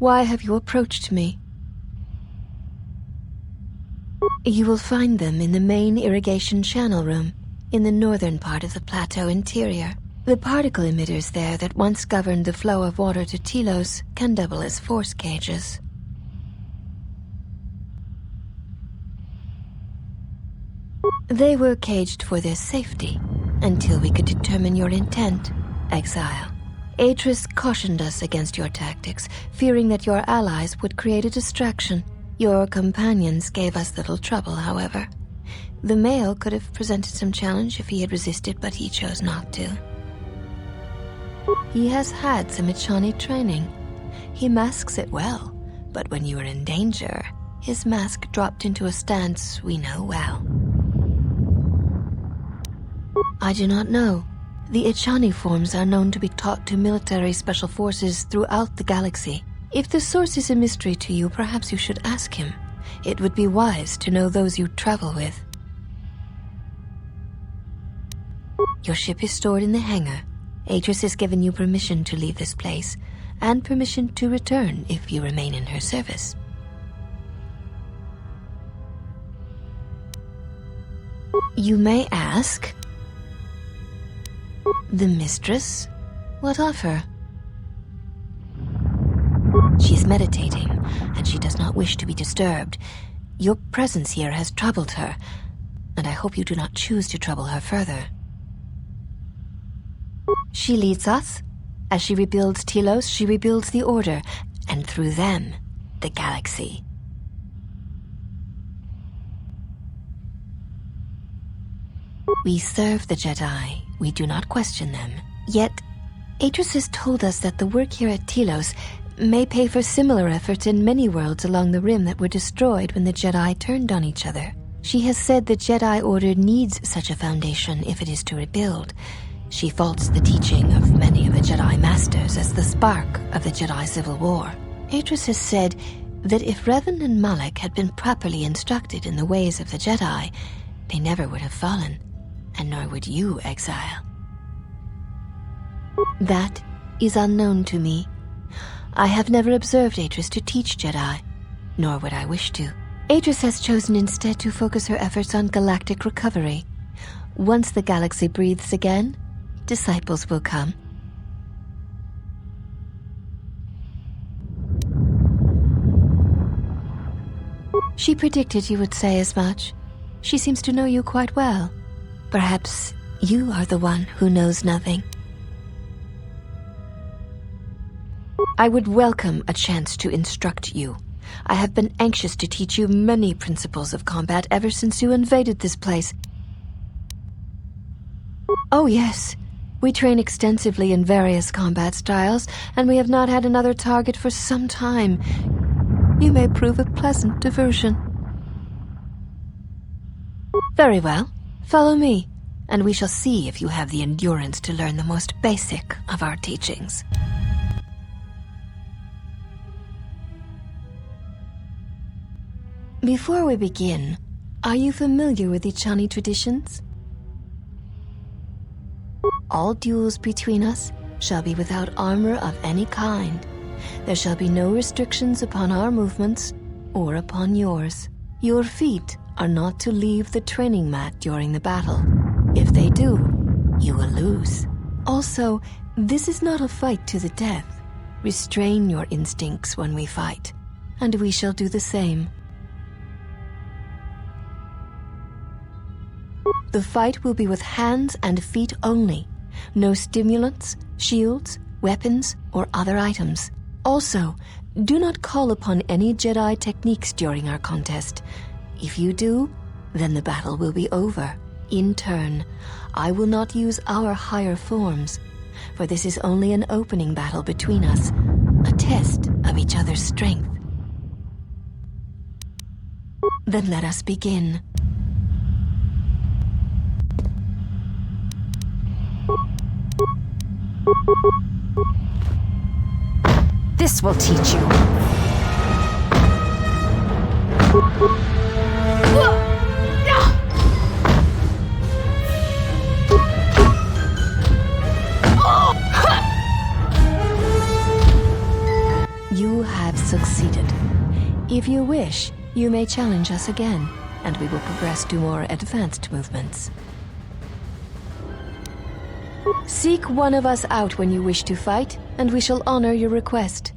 Why have you approached me? You will find them in the main irrigation channel room, in the northern part of the plateau interior. The particle emitters there that once governed the flow of water to Telos can double as force cages. They were caged for their safety, until we could determine your intent, exile. Atris cautioned us against your tactics, fearing that your allies would create a distraction. Your companions gave us little trouble, however. The male could have presented some challenge if he had resisted, but he chose not to. He has had some Echani training. He masks it well, but when you are in danger, his mask dropped into a stance we know well. I do not know. The Echani forms are known to be taught to military special forces throughout the galaxy. If the source is a mystery to you, perhaps you should ask him. It would be wise to know those you travel with. Your ship is stored in the hangar. Atris has given you permission to leave this place, and permission to return if you remain in her service. You may ask, the mistress? What of her? She is meditating, and she does not wish to be disturbed. Your presence here has troubled her, and I hope you do not choose to trouble her further. She leads us. As she rebuilds Telos, she rebuilds the Order, and through them, the galaxy. We serve the Jedi. We do not question them. Yet, Atris has told us that the work here at Telos may pay for similar efforts in many worlds along the Rim that were destroyed when the Jedi turned on each other. She has said the Jedi Order needs such a foundation if it is to rebuild. She faults the teaching of many of the Jedi Masters as the spark of the Jedi Civil War. Atris has said that if Revan and Malak had been properly instructed in the ways of the Jedi, they never would have fallen, and nor would you, exile. That is unknown to me. I have never observed Atris to teach Jedi, nor would I wish to. Atris has chosen instead to focus her efforts on galactic recovery. Once the galaxy breathes again, disciples will come. She predicted you would say as much. She seems to know you quite well. Perhaps you are the one who knows nothing. I would welcome a chance to instruct you. I have been anxious to teach you many principles of combat ever since you invaded this place. Oh yes, we train extensively in various combat styles, and we have not had another target for some time. You may prove a pleasant diversion. Very well, follow me, and we shall see if you have the endurance to learn the most basic of our teachings. Before we begin, are you familiar with Echani traditions? All duels between us shall be without armor of any kind. There shall be no restrictions upon our movements or upon yours. Your feet are not to leave the training mat during the battle. If they do, you will lose. Also, this is not a fight to the death. Restrain your instincts when we fight, and we shall do the same. The fight will be with hands and feet only. No stimulants, shields, weapons, or other items. Also, do not call upon any Jedi techniques during our contest. If you do, then the battle will be over. In turn, I will not use our higher forms, for this is only an opening battle between us, a test of each other's strength. Then let us begin. This will teach you. You have If you wish, you may challenge us again, and we will progress to more advanced movements. Seek one of us out when you wish to fight, and we shall honor your request.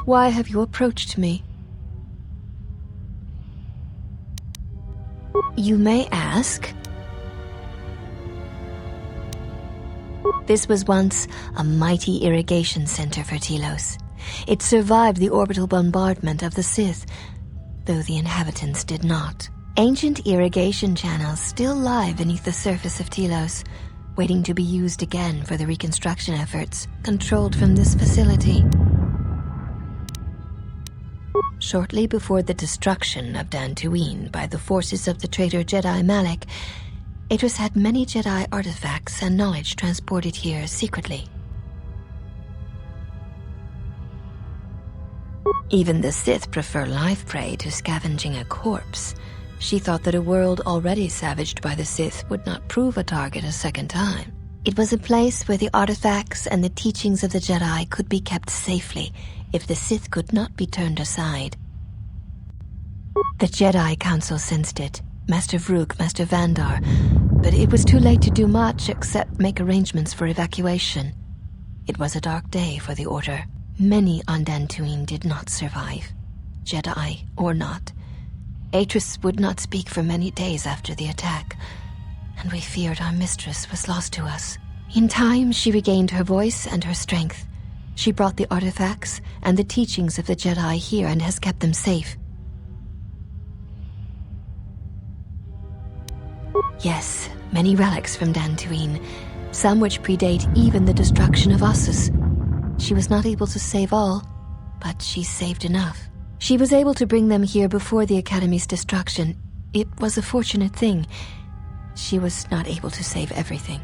Why have you approached me? You may ask. This was once a mighty irrigation center for Telos. It survived the orbital bombardment of the Sith, though the inhabitants did not. Ancient irrigation channels still lie beneath the surface of Telos, waiting to be used again for the reconstruction efforts, controlled from this facility. Shortly before the destruction of Dantooine by the forces of the traitor Jedi Malak, Atris had many Jedi artifacts and knowledge transported here secretly. Even the Sith prefer live prey to scavenging a corpse. She thought that a world already savaged by the Sith would not prove a target a second time. It was a place where the artifacts and the teachings of the Jedi could be kept safely if the Sith could not be turned aside. The Jedi Council sensed it, Master Vrook, Master Vandar, but it was too late to do much except make arrangements for evacuation. It was a dark day for the Order. Many on Dantooine did not survive, Jedi or not. Atris would not speak for many days after the attack, and we feared our mistress was lost to us. In time, she regained her voice and her strength. She brought the artifacts and the teachings of the Jedi here and has kept them safe. Yes, many relics from Dantooine, some which predate even the destruction of Ossus. She was not able to save all, but she saved enough. She was able to bring them here before the Academy's destruction. It was a fortunate thing. She was not able to save everything.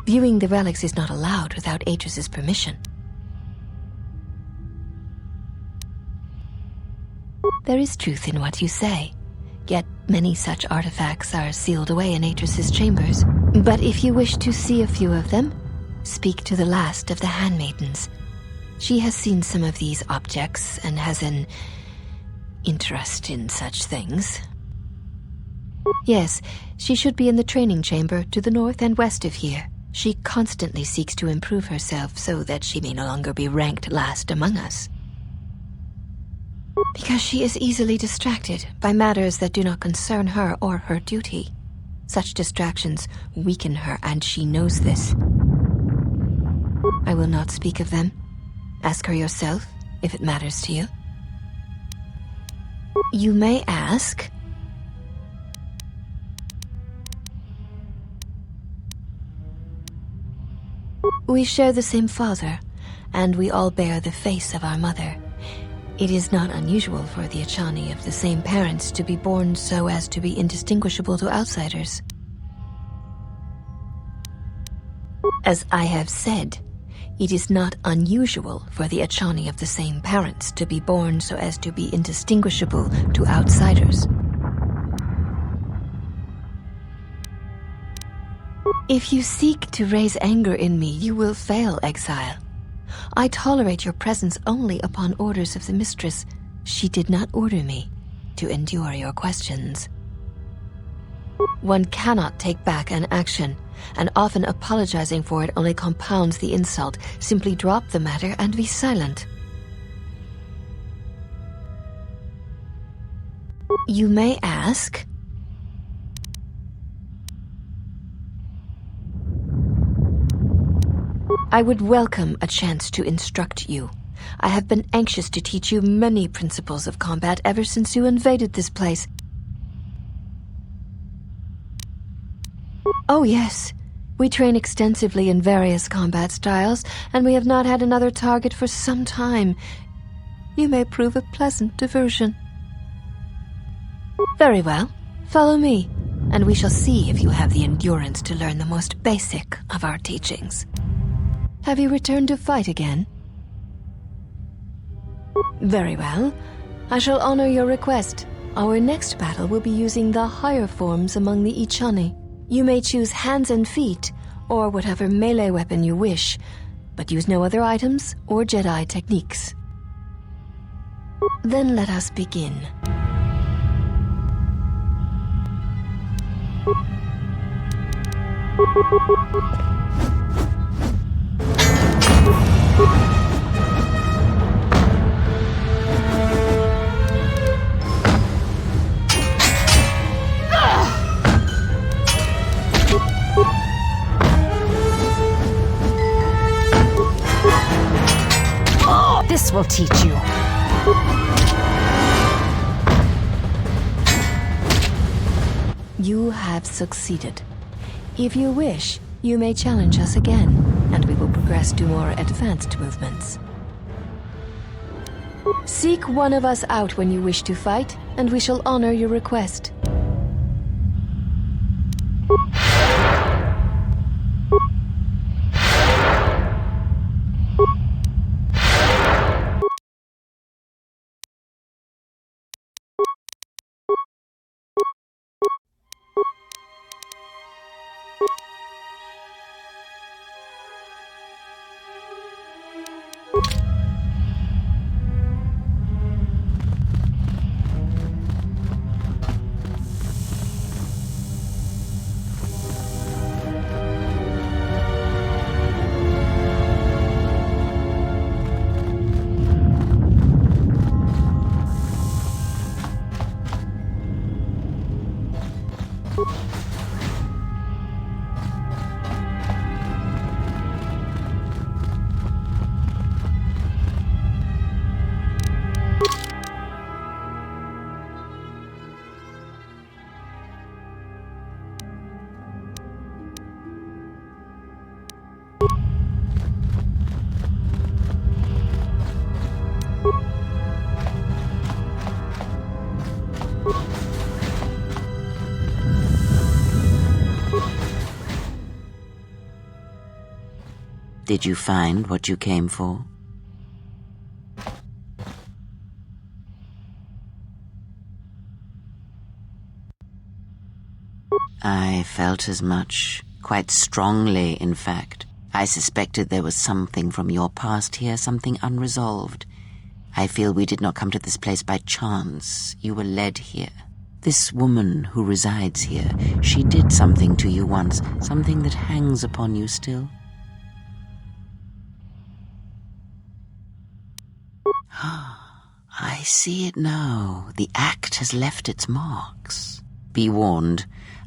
Viewing the relics is not allowed without Atris's permission. There is truth in what you say, yet many such artifacts are sealed away in Atris's chambers. But if you wish to see a few of them, speak to the last of the Handmaidens. She has seen some of these objects and has an interest in such things. Yes, she should be in the training chamber to the north and west of here. She constantly seeks to improve herself so that she may no longer be ranked last among us. Because she is easily distracted by matters that do not concern her or her duty. Such distractions weaken her, and she knows this. I will not speak of them. Ask her yourself, if it matters to you. You may ask. We share the same father, and we all bear the face of our mother. It is not unusual for the Achani of the same parents to be born so as to be indistinguishable to outsiders. As I have said, it is not unusual for the Achani of the same parents to be born so as to be indistinguishable to outsiders. If you seek to raise anger in me, you will fail, exile. I tolerate your presence only upon orders of the mistress. She did not order me to endure your questions. One cannot take back an action, and often apologizing for it only compounds the insult. Simply drop the matter and be silent. You may ask. I would welcome a chance to instruct you. I have been anxious to teach you many principles of combat ever since you invaded this place. Oh yes, We train extensively in various combat styles, and we have not had another target for some time. You may prove a pleasant diversion. Very well. Follow me, and we shall see if you have the endurance to learn the most basic of our teachings. Have you returned to fight again? Very well. I shall honor your request. Our next battle will be using the higher forms among the Ichani. You may choose hands and feet, or whatever melee weapon you wish, but use no other items or Jedi techniques. Then let us begin. This will teach you. You have succeeded. If you wish, you may challenge us again, and we will progress to more advanced movements. Seek one of us out when you wish to fight, and we shall honor your request. Did you find what you came for? I felt as much, quite strongly, in fact. I suspected there was something from your past here, something unresolved. I feel we did not come to this place by chance. You were led here. This woman who resides here, she did something to you once, something that hangs upon you still. I see it now. The act has left its marks. Be warned,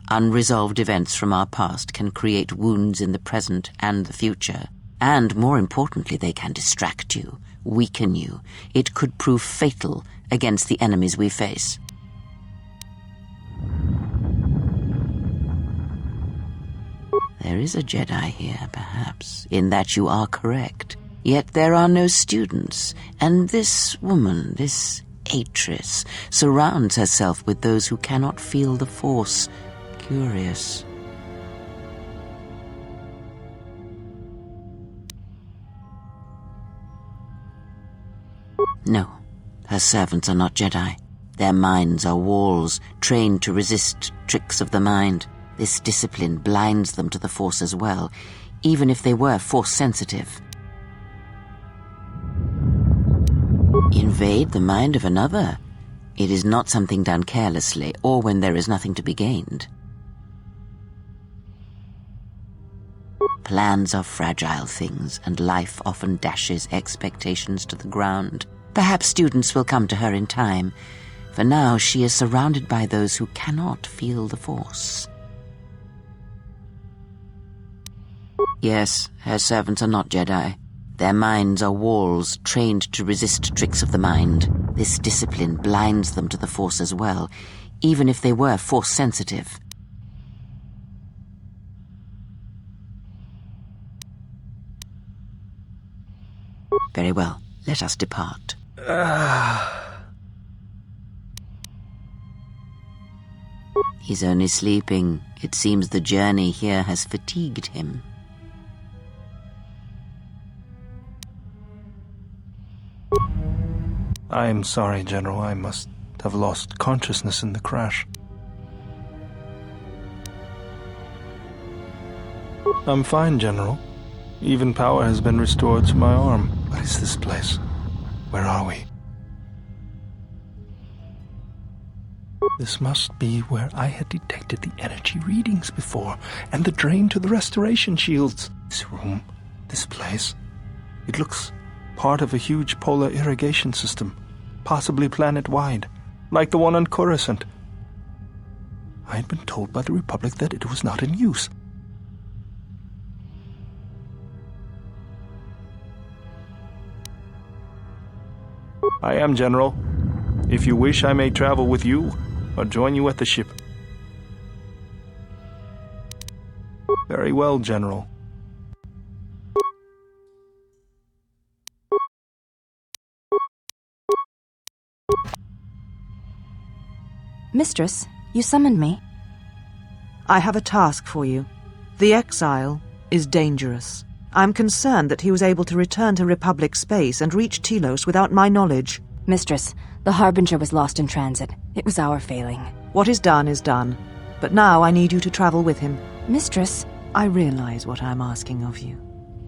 unresolved events from our past can create wounds in the present and the future. And more importantly, they can distract you, weaken you. It could prove fatal against the enemies we face. There is a Jedi here, perhaps, in that you are correct. Yet there are no students, and this woman, this Atris, surrounds herself with those who cannot feel the Force. Curious. No, her servants are not Jedi. Their minds are walls, trained to resist tricks of the mind. This discipline blinds them to the Force as well, even if they were Force-sensitive. Invade the mind of another. It is not something done carelessly, or when there is nothing to be gained. Plans are fragile things, and life often dashes expectations to the ground. Perhaps students will come to her in time. For now, she is surrounded by those who cannot feel the Force. Yes, her servants are not Jedi. Their minds are walls, trained to resist tricks of the mind. This discipline blinds them to the Force as well, even if they were Force-sensitive. Very well. Let us depart. He's only sleeping. It seems the journey here has fatigued him. I'm sorry, General. I must have lost consciousness in the crash. I'm fine, General. Even power has been restored to my arm. What is this place? Where are we? This must be where I had detected the energy readings before, and the drain to the restoration shields. This room, this place, it looks part of a huge polar irrigation system, possibly planet-wide, like the one on Coruscant. I had been told by the Republic that it was not in use. I am, General. If you wish, I may travel with you, or join you at the ship. Very well, General. Mistress, you summoned me. I have a task for you. The exile is dangerous. I'm concerned that he was able to return to Republic space and reach Telos without my knowledge. Mistress, the Harbinger was lost in transit. It was our failing. What is done. But now I need you to travel with him. Mistress, I realize what I'm asking of you,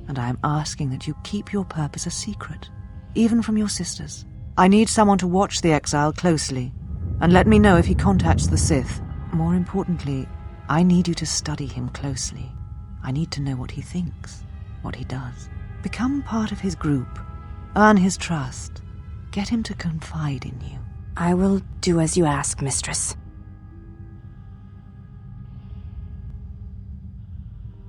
and I am asking that you keep your purpose a secret, even from your sisters. I need someone to watch the exile closely, and let me know if he contacts the Sith. More importantly, I need you to study him closely. I need to know what he thinks, what he does. Become part of his group. Earn his trust. Get him to confide in you. I will do as you ask, Mistress.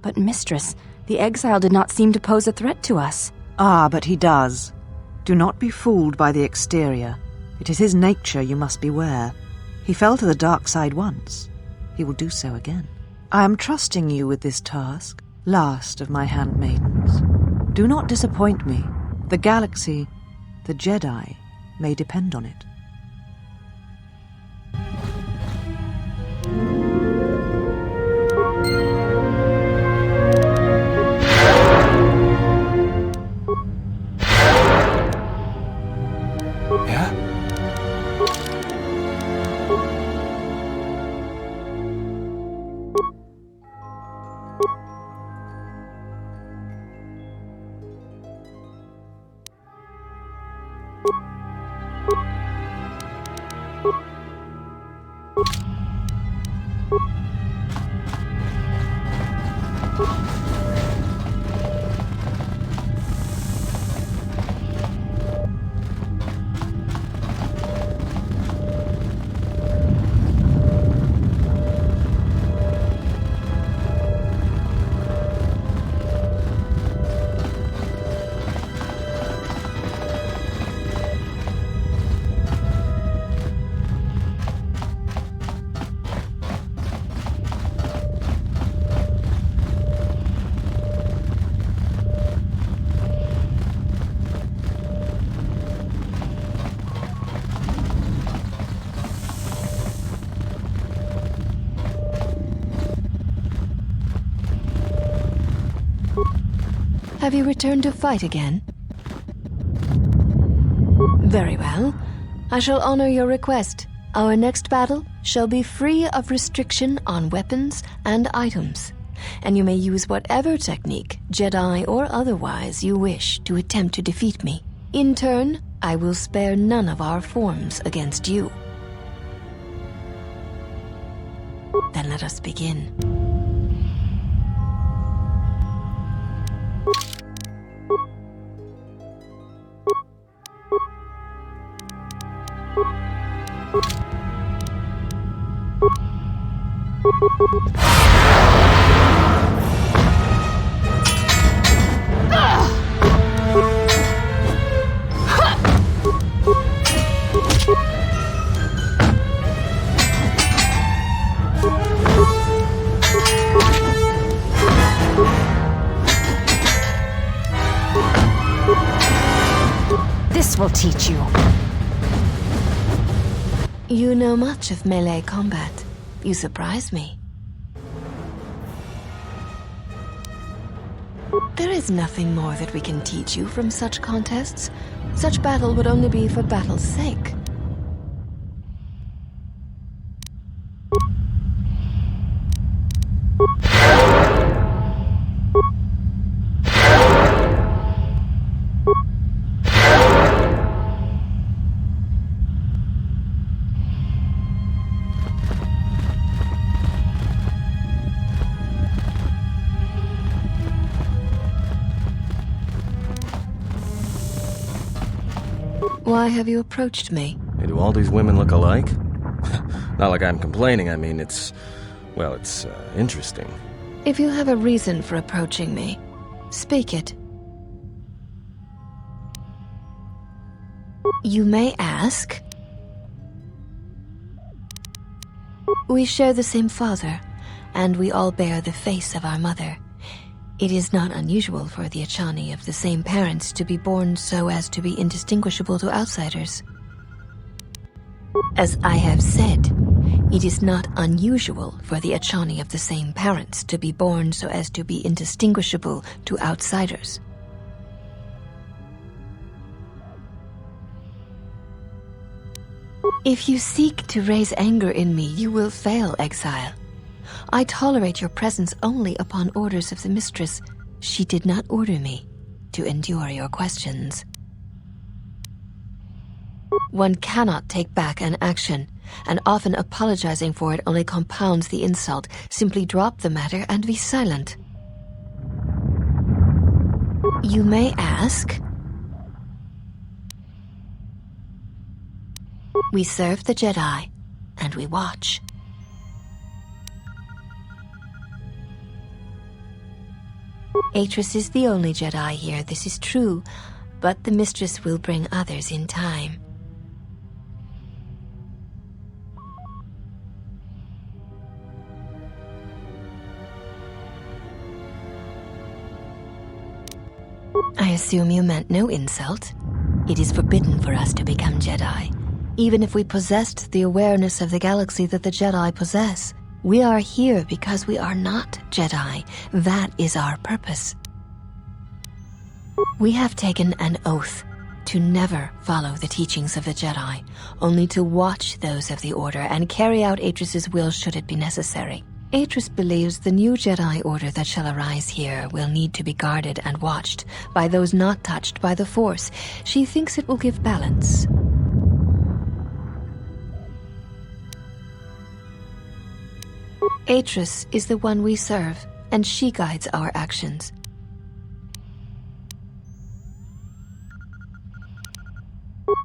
But, Mistress, the exile did not seem to pose a threat to us. Ah, but he does. Do not be fooled by the exterior. It is his nature you must beware. He fell to the dark side once. He will do so again. I am trusting you with this task, last of my handmaidens. Do not disappoint me. The galaxy, the Jedi, may depend on it. Yeah? Have you returned to fight again? Very well. I shall honor your request. Our next battle shall be free of restriction on weapons and items, and you may use whatever technique, Jedi or otherwise, you wish to attempt to defeat me. In turn, I will spare none of our forms against you. Then let us begin. will teach you. You know much of melee combat. You surprise me. There is nothing more that we can teach you from such contests. Such battle would only be for battle's sake. Why have you approached me? Hey, do all these women look alike? Not like I'm complaining, I mean, it's interesting. If you have a reason for approaching me, speak it. You may ask. We share the same father, and we all bear the face of our mother. It is not unusual for the accompany of the same parents to be born so as to be indistinguishable to outsiders. As I have said, it is not unusual for the accompany of the same parents to be born so as to be indistinguishable to outsiders. If you seek to raise anger in me, you will fail, exile. I tolerate your presence only upon orders of the mistress. She did not order me to endure your questions. One cannot take back an action, and often apologizing for it only compounds the insult. Simply drop the matter and be silent. You may ask. We serve the Jedi, and we watch. Atris is the only Jedi here, this is true, but the mistress will bring others in time. I assume you meant no insult. It is forbidden for us to become Jedi, even if we possessed the awareness of the galaxy that the Jedi possess. We are here because we are not Jedi. That is our purpose. We have taken an oath to never follow the teachings of the Jedi, only to watch those of the Order and carry out Atris's will should it be necessary. Atris believes the new Jedi Order that shall arise here will need to be guarded and watched by those not touched by the Force. She thinks it will give balance. Atris is the one we serve, and she guides our actions.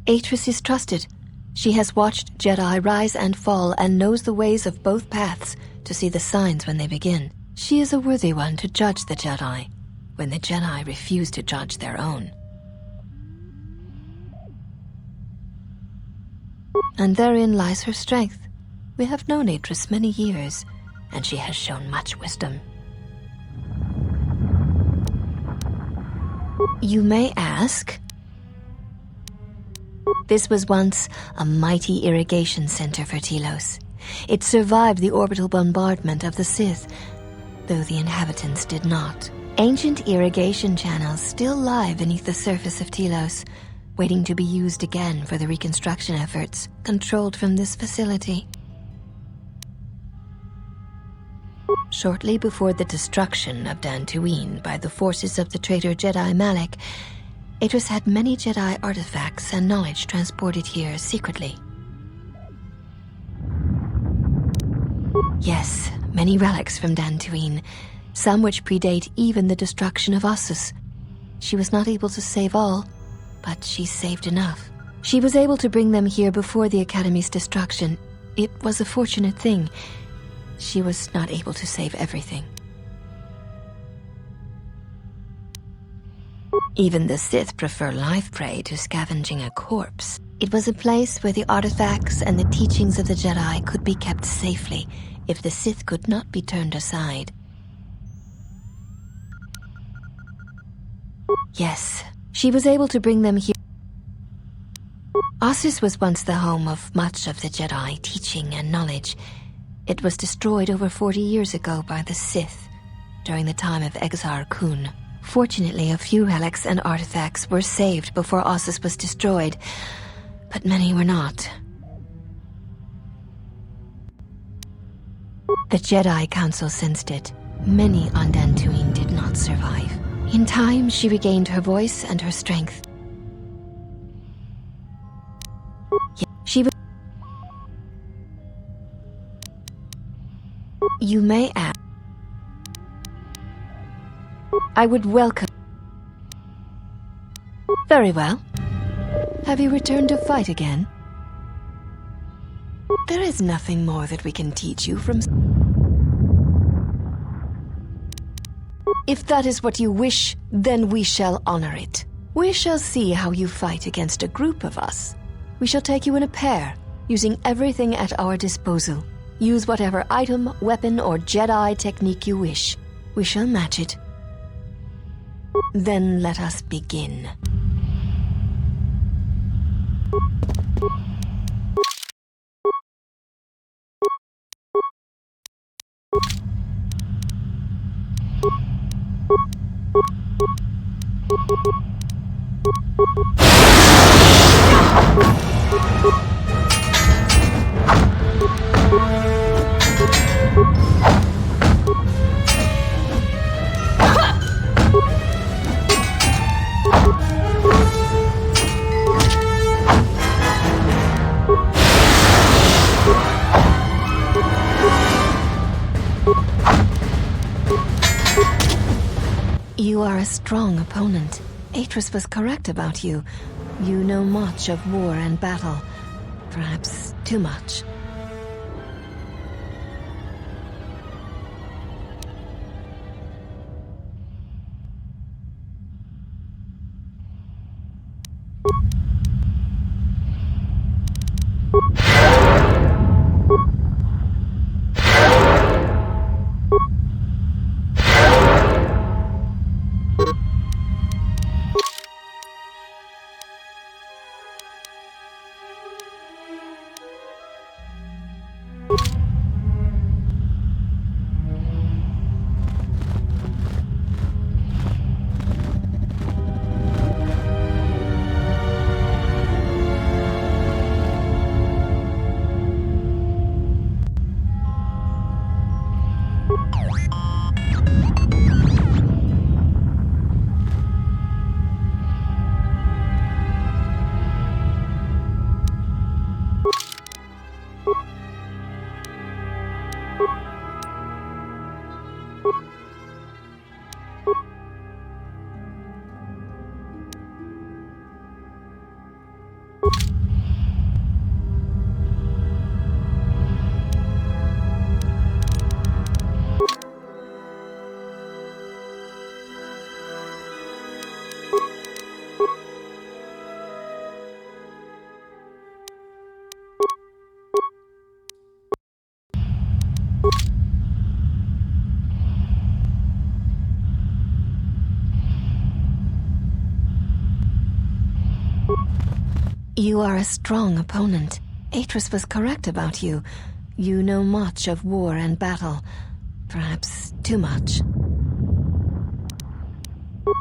Atris is trusted. She has watched Jedi rise and fall and knows the ways of both paths to see the signs when they begin. She is a worthy one to judge the Jedi, when the Jedi refuse to judge their own. And therein lies her strength. We have known Atris many years, and she has shown much wisdom. You may ask. This was once a mighty irrigation center for Telos. It survived the orbital bombardment of the Sith, though the inhabitants did not. Ancient irrigation channels still lie beneath the surface of Telos, waiting to be used again for the reconstruction efforts, controlled from this facility. Shortly before the destruction of Dantooine by the forces of the traitor Jedi Malak, Atris had many Jedi artifacts and knowledge transported here secretly. Yes, many relics from Dantooine, some which predate even the destruction of Ossus. She was not able to save all, but she saved enough. She was able to bring them here before the Academy's destruction. It was a fortunate thing. She was not able to save everything. Even the Sith prefer live prey to scavenging a corpse. It was a place where the artifacts and the teachings of the Jedi could be kept safely if the Sith could not be turned aside. Yes, she was able to bring them here. Atris was once the home of much of the Jedi teaching and knowledge. It was destroyed over 40 years ago by the Sith during the time of Exar Kun. Fortunately, a few relics and artifacts were saved before Atris was destroyed, but many were not. The Jedi Council sensed it. Many on Dantooine did not survive. In time, she regained her voice and her strength. She was... You may ask. I would welcome... Very well. Have you returned to fight again? There is nothing more that we can teach you from... If that is what you wish, then we shall honor it. We shall see how you fight against a group of us. We shall take you in a pair, using everything at our disposal. Use whatever item, weapon, or Jedi technique you wish. We shall match it. Then let us begin. You are a strong opponent. Atris was correct about you. You know much of war and battle. Perhaps too much. You are a strong opponent. Atris was correct about you. You know much of war and battle. Perhaps too much.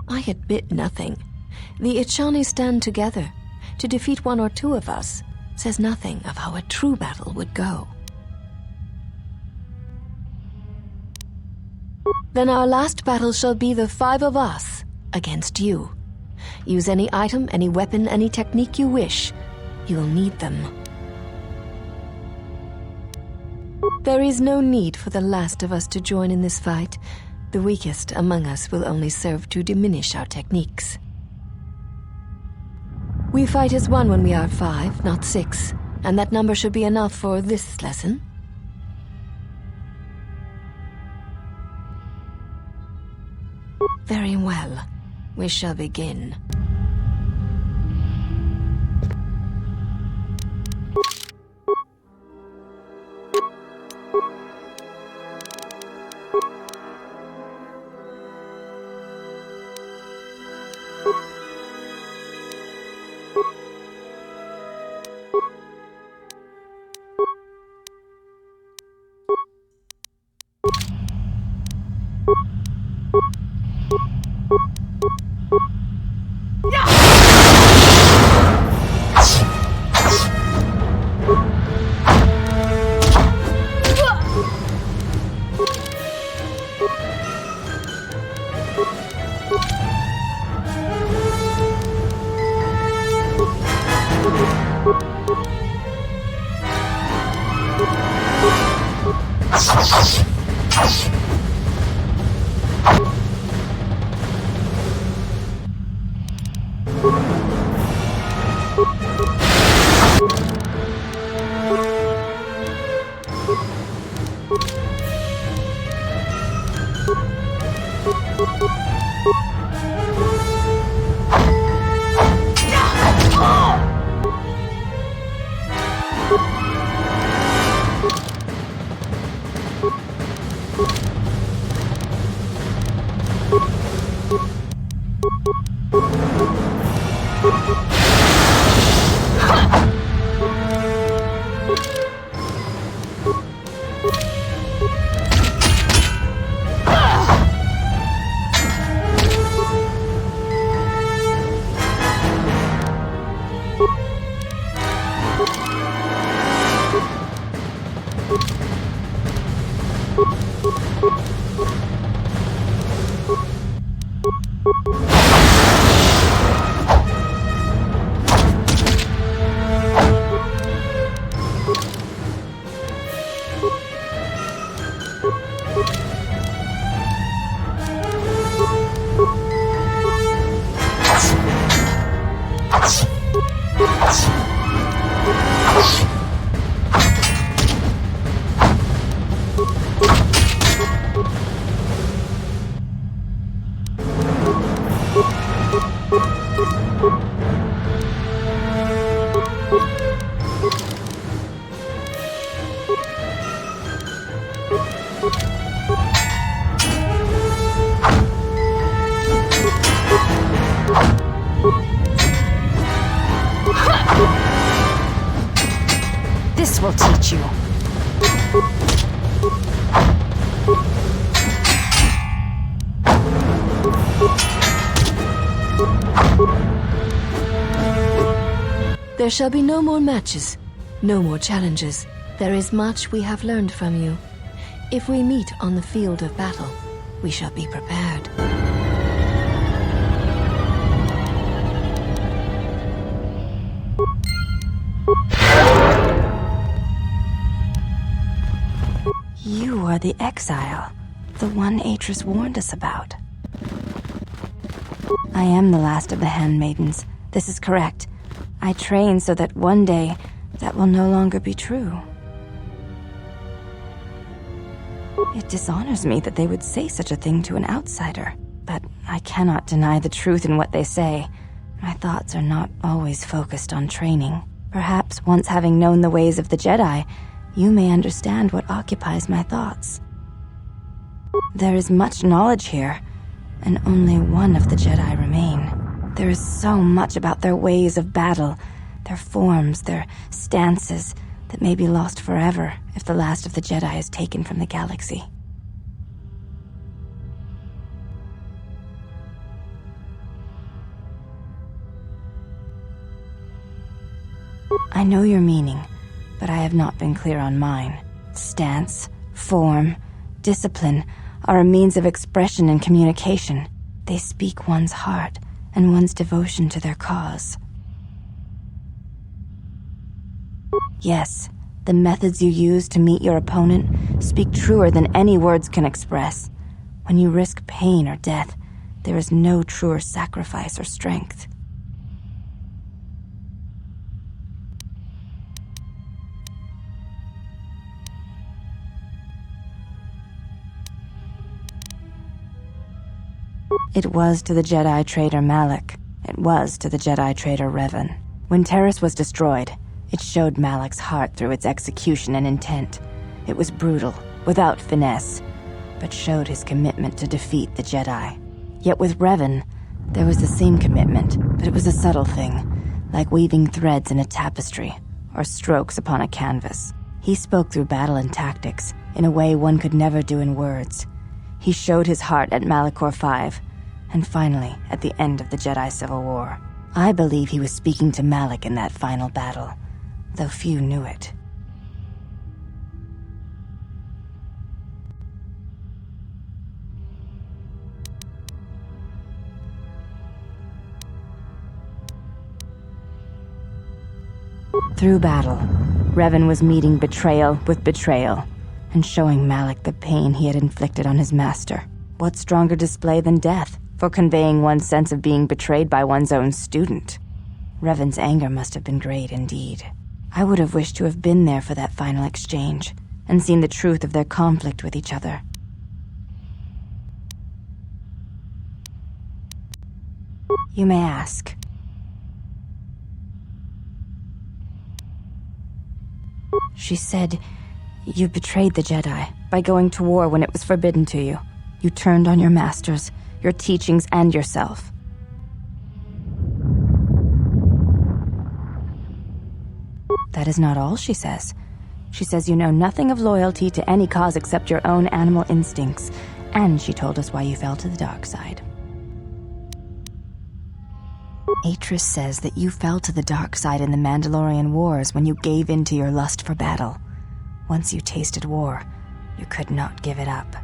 I admit nothing. The Ichani stand together. To defeat one or two of us says nothing of how a true battle would go. Then our last battle shall be the 5 of us against you. Use any item, any weapon, any technique you wish. You'll need them. There is no need for the last of us to join in this fight. The weakest among us will only serve to diminish our techniques. We fight as one when we are 5, not 6, and that number should be enough for this lesson. Very well. We shall begin. This will teach you. There shall be no more matches, no more challenges. There is much we have learned from you. If we meet on the field of battle, we shall be prepared. You are the exile, the one Atris warned us about. I am the last of the Handmaidens. This is correct. I train so that one day that will no longer be true. It dishonors me that they would say such a thing to an outsider, but I cannot deny the truth in what they say. My thoughts are not always focused on training. Perhaps once having known the ways of the Jedi, you may understand what occupies my thoughts. There is much knowledge here, and only one of the Jedi remain. There is so much about their ways of battle, their forms, their stances, that may be lost forever if the last of the Jedi is taken from the galaxy. I know your meaning, but I have not been clear on mine. Stance, form, discipline are a means of expression and communication. They speak one's heart and one's devotion to their cause. Yes, the methods you use to meet your opponent speak truer than any words can express. When you risk pain or death, there is no truer sacrifice or strength. It was to the Jedi traitor Malak. It was to the Jedi traitor Revan. When Telos was destroyed, it showed Malak's heart through its execution and intent. It was brutal, without finesse, but showed his commitment to defeat the Jedi. Yet with Revan, there was the same commitment, but it was a subtle thing, like weaving threads in a tapestry, or strokes upon a canvas. He spoke through battle and tactics, in a way one could never do in words. He showed his heart at Malachor V, and finally, at the end of the Jedi Civil War. I believe he was speaking to Malak in that final battle, though few knew it. Through battle, Revan was meeting betrayal with betrayal, and showing Malik the pain he had inflicted on his master. What stronger display than death for conveying one's sense of being betrayed by one's own student? Revan's anger must have been great indeed. I would have wished to have been there for that final exchange and seen the truth of their conflict with each other. You may ask. She said, "You betrayed the Jedi by going to war when it was forbidden to you. You turned on your masters, your teachings, and yourself." That is not all she says. She says you know nothing of loyalty to any cause except your own animal instincts, and she told us why you fell to the dark side. Atris says that you fell to the dark side in the Mandalorian Wars when you gave in to your lust for battle. Once you tasted war, you could not give it up.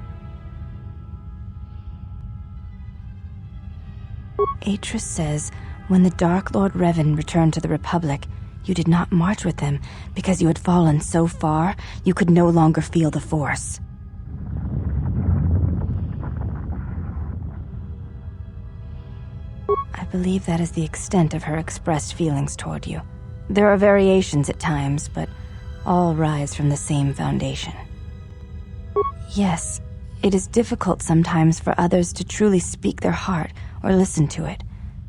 Atris says when the Dark Lord Revan returned to the Republic, you did not march with him because you had fallen so far you could no longer feel the Force. I believe that is the extent of her expressed feelings toward you. There are variations at times, but all rise from the same foundation. Yes, it is difficult sometimes for others to truly speak their heart or listen to it.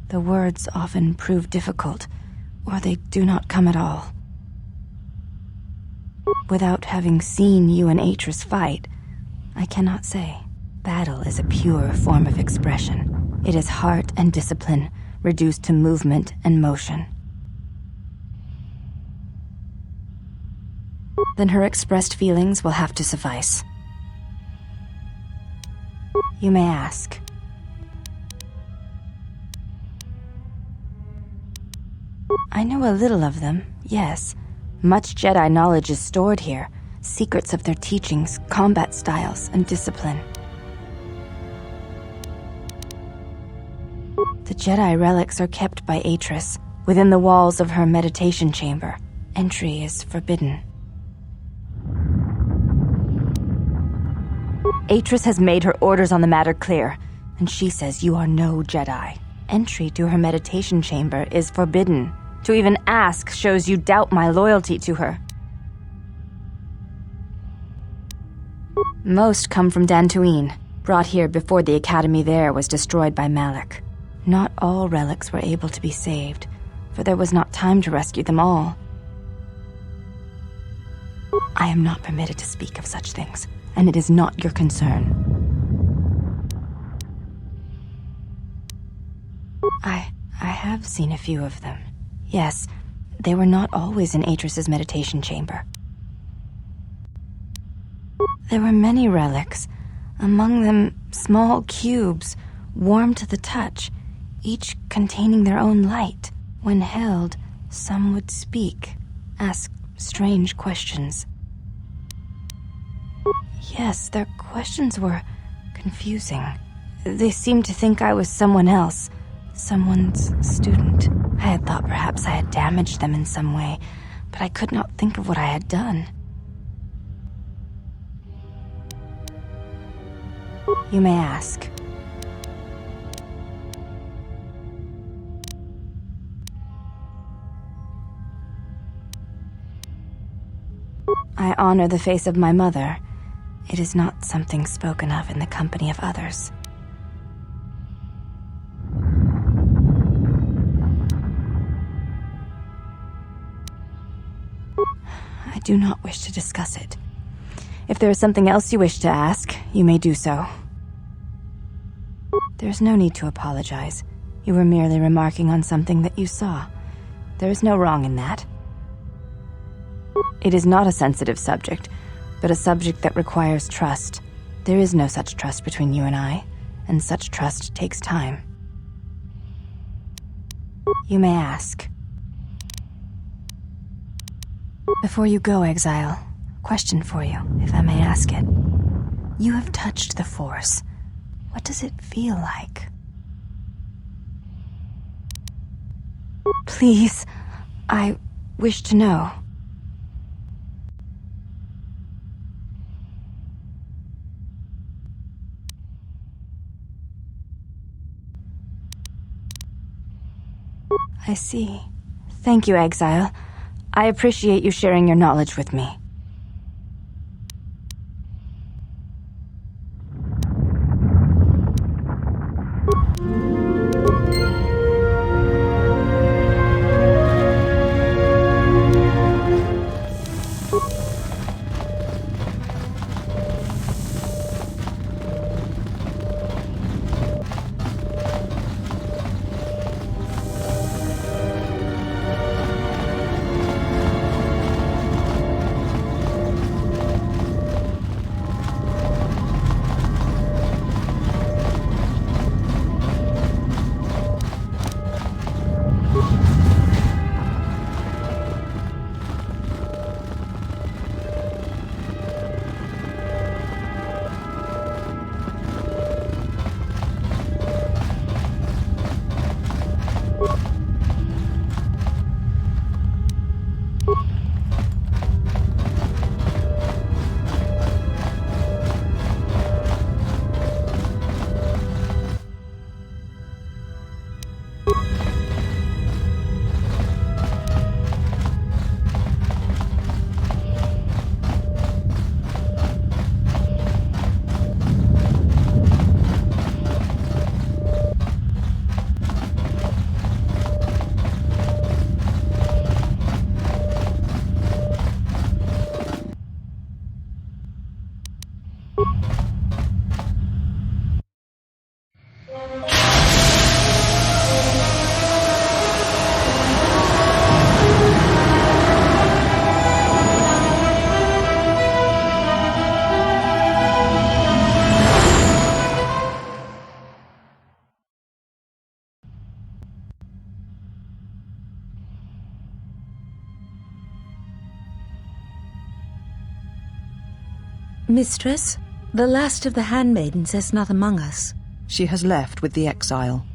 The words often prove difficult, or they do not come at all. Without having seen you and Atris fight, I cannot say. Battle is a pure form of expression. It is heart and discipline, reduced to movement and motion. Then her expressed feelings will have to suffice. You may ask. I know a little of them, yes. Much Jedi knowledge is stored here. Secrets of their teachings, combat styles, and discipline. The Jedi relics are kept by Atris, within the walls of her meditation chamber. Entry is forbidden. Atris has made her orders on the matter clear, and she says you are no Jedi. Entry to her meditation chamber is forbidden. To even ask shows you doubt my loyalty to her. Most come from Dantooine, brought here before the academy there was destroyed by Malik. Not all relics were able to be saved, for there was not time to rescue them all. I am not permitted to speak of such things, and it is not your concern. I have seen a few of them. Yes, they were not always in Atris's meditation chamber. There were many relics, among them small cubes, warm to the touch, each containing their own light. When held, some would speak, ask strange questions. Yes, their questions were confusing. They seemed to think I was someone else, someone's student. I had thought perhaps I had damaged them in some way, but I could not think of what I had done. You may ask. I honor the face of my mother. It is not something spoken of in the company of others. I do not wish to discuss it. If there is something else you wish to ask, you may do so. There is no need to apologize. You were merely remarking on something that you saw. There is no wrong in that. It is not a sensitive subject, but a subject that requires trust. There is no such trust between you and I, and such trust takes time. You may ask. Before you go, Exile, question for you, if I may ask it. You have touched the Force. What does it feel like? Please, I wish to know. I see. Thank you, Exile. I appreciate you sharing your knowledge with me. Mistress, the last of the Handmaidens is not among us. She has left with the exile.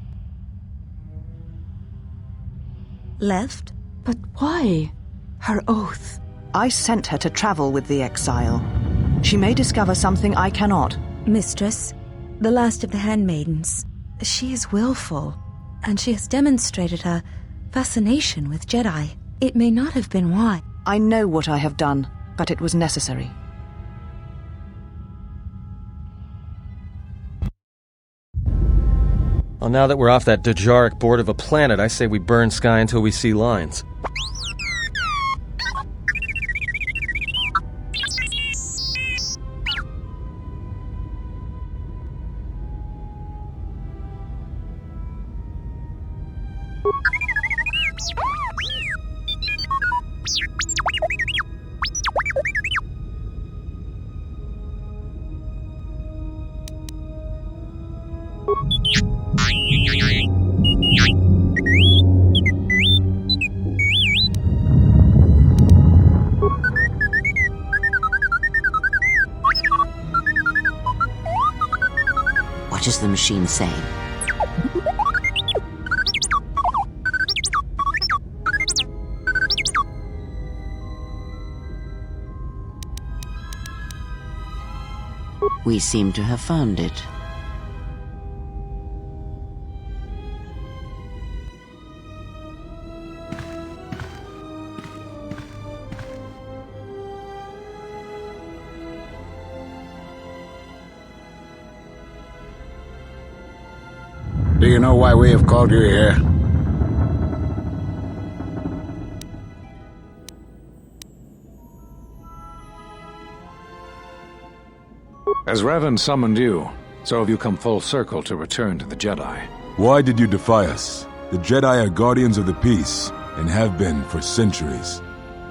Left? But why? Her oath. I sent her to travel with the exile. She may discover something I cannot. Mistress, the last of the Handmaidens. She is willful, and she has demonstrated her fascination with Jedi. It may not have been why. I know what I have done, but it was necessary. Well, now that we're off that Dejaric board of a planet, I say we burn sky until we see lines. What is the machine saying? We seem to have found it. Do you know why we have called you here? As Revan summoned you, so have you come full circle to return to the Jedi. Why did you defy us? The Jedi are guardians of the peace, and have been for centuries.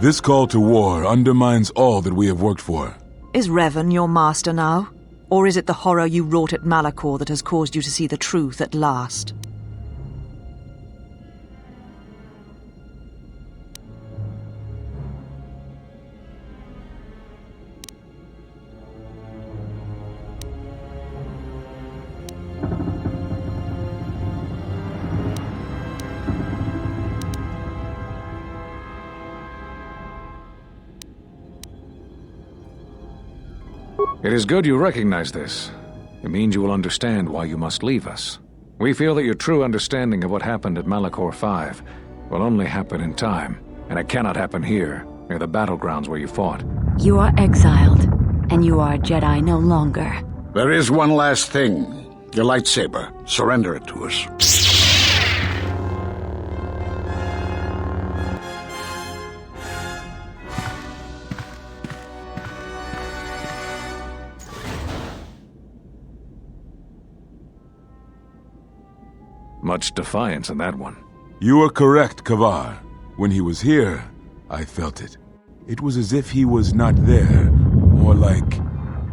This call to war undermines all that we have worked for. Is Revan your master now? Or is it the horror you wrought at Malachor that has caused you to see the truth at last? It is good you recognize this. It means you will understand why you must leave us. We feel that your true understanding of what happened at Malachor 5 will only happen in time, and it cannot happen here, near the battlegrounds where you fought. You are exiled, and you are a Jedi no longer. There is one last thing. Your lightsaber. Surrender it to us. Much defiance in that one. You are correct, Kavar. When he was here, I felt it. It was as if he was not there, more like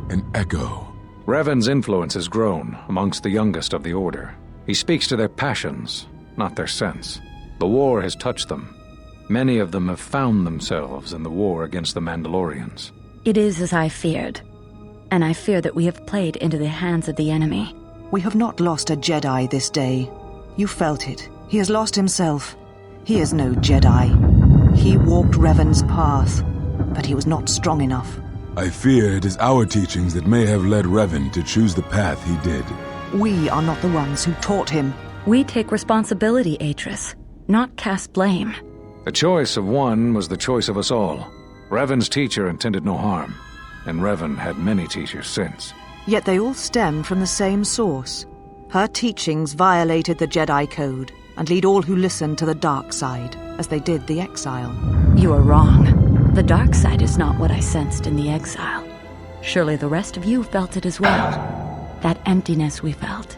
an echo. Revan's influence has grown amongst the youngest of the Order. He speaks to their passions, not their sense. The war has touched them. Many of them have found themselves in the war against the Mandalorians. It is as I feared, and I fear that we have played into the hands of the enemy. We have not lost a Jedi this day. You felt it. He has lost himself. He is no Jedi. He walked Revan's path, but he was not strong enough. I fear it is our teachings that may have led Revan to choose the path he did. We are not the ones who taught him. We take responsibility, Atris, not cast blame. The choice of one was the choice of us all. Revan's teacher intended no harm, and Revan had many teachers since. Yet they all stem from the same source. Her teachings violated the Jedi Code and lead all who listen to the dark side, as they did the exile. You are wrong. The dark side is not what I sensed in the exile. Surely the rest of you felt it as well. That emptiness we felt.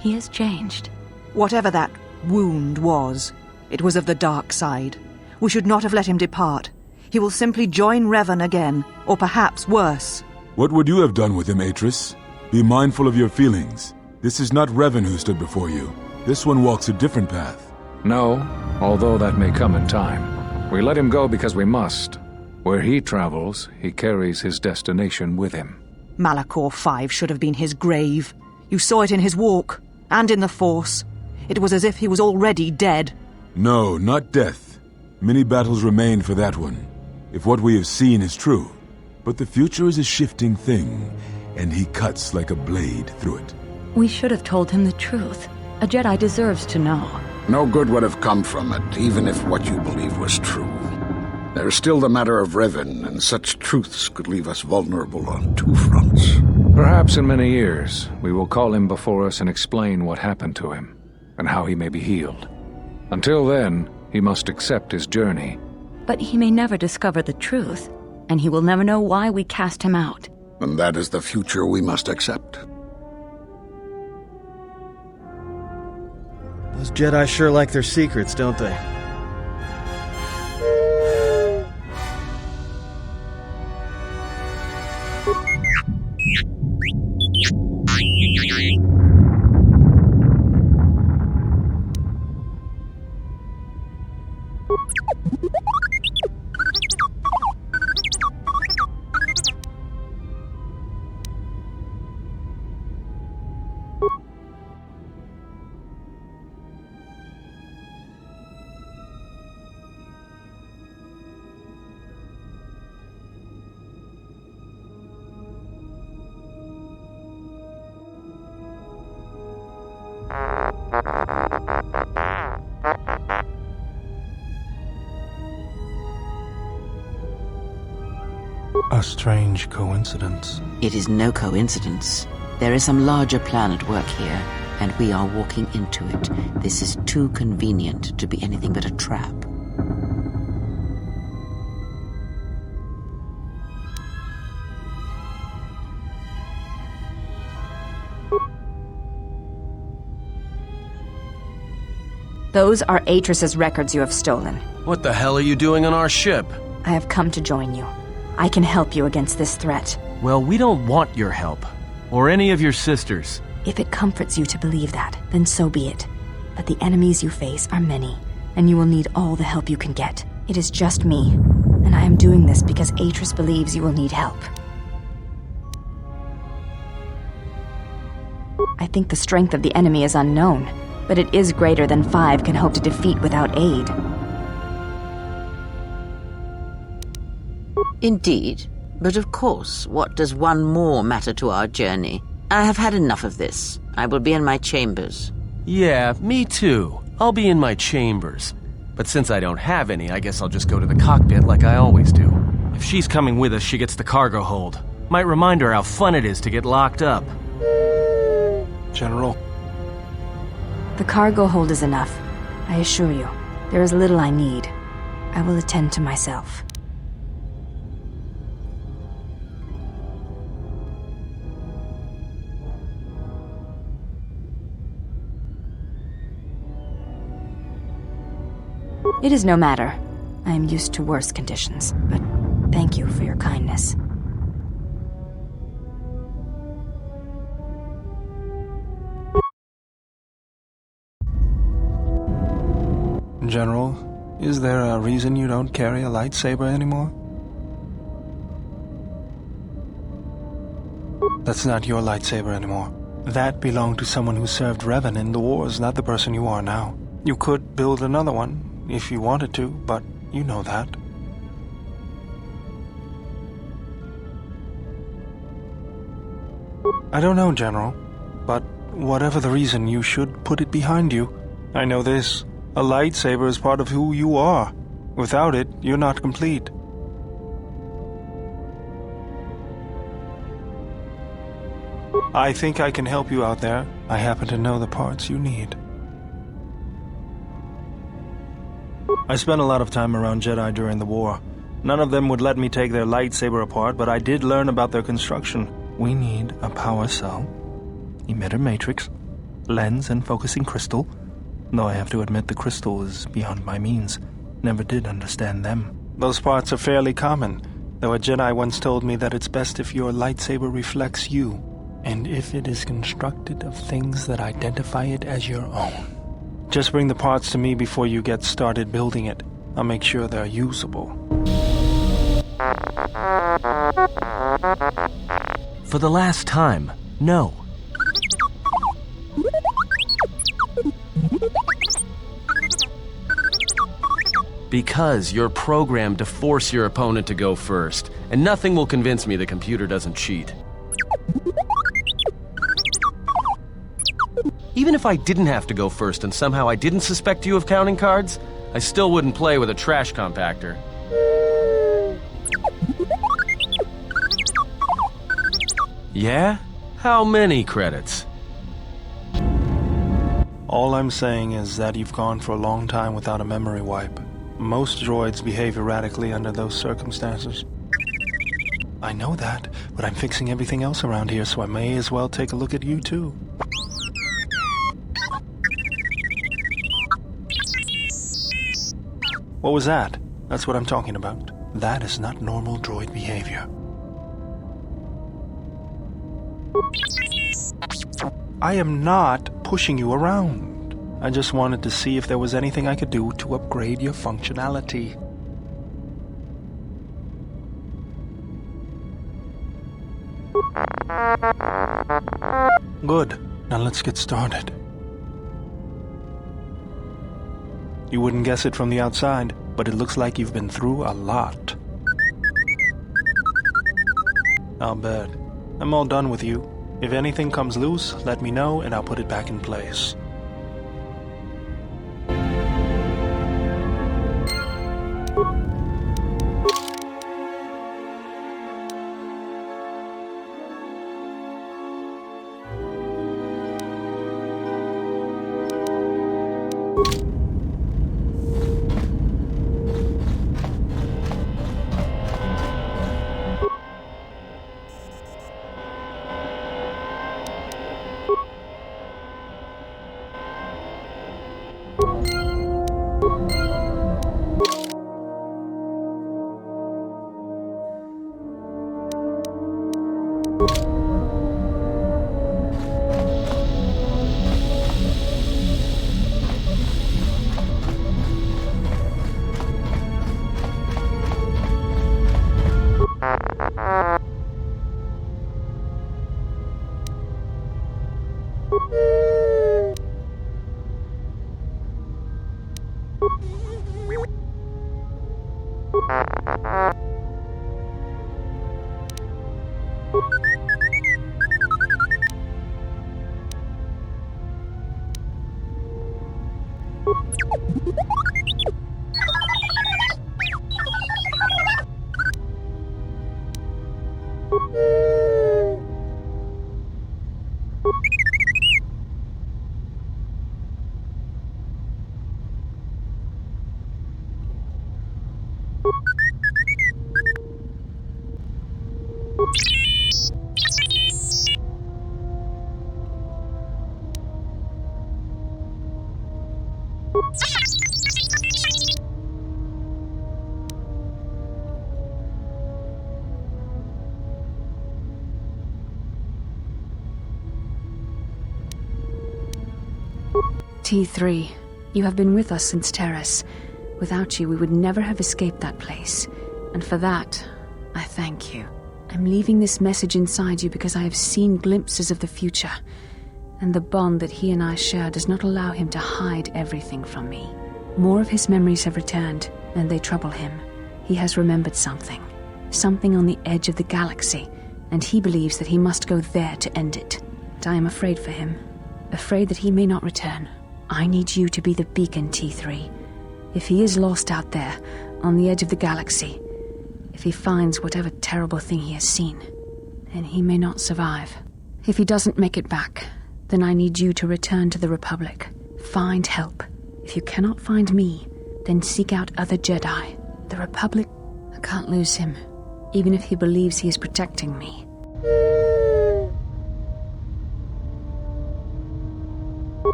He has changed. Whatever that wound was, it was of the dark side. We should not have let him depart. He will simply join Revan again, or perhaps worse. What would you have done with him, Atris? Be mindful of your feelings. This is not Revan who stood before you. This one walks a different path. No, although that may come in time. We let him go because we must. Where he travels, he carries his destination with him. Malachor 5 should have been his grave. You saw it in his walk, and in the Force. It was as if he was already dead. No, not death. Many battles remain for that one, if what we have seen is true. But the future is a shifting thing, and he cuts like a blade through it. We should have told him the truth. A Jedi deserves to know. No good would have come from it, even if what you believed was true. There is still the matter of Revan, and such truths could leave us vulnerable on two fronts. Perhaps in many years, we will call him before us and explain what happened to him, and how he may be healed. Until then, he must accept his journey. But he may never discover the truth, and he will never know why we cast him out. And that is the future we must accept. Those Jedi sure like their secrets, don't they? A strange coincidence. It is no coincidence. There is some larger plan at work here, and we are walking into it. This is too convenient to be anything but a trap. Those are Atris's records you have stolen. What the hell are you doing on our ship? I have come to join you. I can help you against this threat. Well, we don't want your help. Or any of your sisters. If it comforts you to believe that, then so be it. But the enemies you face are many, and you will need all the help you can get. It is just me, and I am doing this because Atris believes you will need help. I think the strength of the enemy is unknown, but it is greater than 5 can hope to defeat without aid. Indeed. But of course, what does one more matter to our journey? I have had enough of this. I will be in my chambers. Yeah, me too. I'll be in my chambers. But since I don't have any, I guess I'll just go to the cockpit like I always do. If she's coming with us, she gets the cargo hold. Might remind her how fun it is to get locked up. General. The cargo hold is enough. I assure you, there is little I need. I will attend to myself. It is no matter. I am used to worse conditions, but thank you for your kindness. General, is there a reason you don't carry a lightsaber anymore? That's not your lightsaber anymore. That belonged to someone who served Revan in the wars, not the person you are now. You could build another one, if you wanted to, but you know that. I don't know, General, but whatever the reason, you should put it behind you. I know this. A lightsaber is part of who you are. Without it, you're not complete. I think I can help you out there. I happen to know the parts you need. I spent a lot of time around Jedi during the war. None of them would let me take their lightsaber apart, but I did learn about their construction. We need a power cell, emitter matrix, lens and focusing crystal. Though I have to admit the crystal is beyond my means. Never did understand them. Those parts are fairly common, though a Jedi once told me that it's best if your lightsaber reflects you, and if it is constructed of things that identify it as your own. Just bring the parts to me before you get started building it. I'll make sure they're usable. For the last time, no. Because you're programmed to force your opponent to go first, and nothing will convince me the computer doesn't cheat. Even if I didn't have to go first and somehow I didn't suspect you of counting cards, I still wouldn't play with a trash compactor. Yeah? How many credits? All I'm saying is that you've gone for a long time without a memory wipe. Most droids behave erratically under those circumstances. I know that, but I'm fixing everything else around here, so I may as well take a look at you too. What was that? That's what I'm talking about. That is not normal droid behavior. I am not pushing you around. I just wanted to see if there was anything I could do to upgrade your functionality. Good. Now let's get started. You wouldn't guess it from the outside, but it looks like you've been through a lot. I'll bet. I'm all done with you. If anything comes loose, let me know and I'll put it back in place. T3, you have been with us since Telos. Without you, we would never have escaped that place. And for that, I thank you. I'm leaving this message inside you because I have seen glimpses of the future. And the bond that he and I share does not allow him to hide everything from me. More of his memories have returned, and they trouble him. He has remembered something. Something on the edge of the galaxy, and he believes that he must go there to end it. But I am afraid for him. Afraid that he may not return. I need you to be the beacon, T3. If he is lost out there, on the edge of the galaxy, if he finds whatever terrible thing he has seen, then he may not survive. If he doesn't make it back, then I need you to return to the Republic. Find help. If you cannot find me, then seek out other Jedi. The Republic, I can't lose him, even if he believes he is protecting me.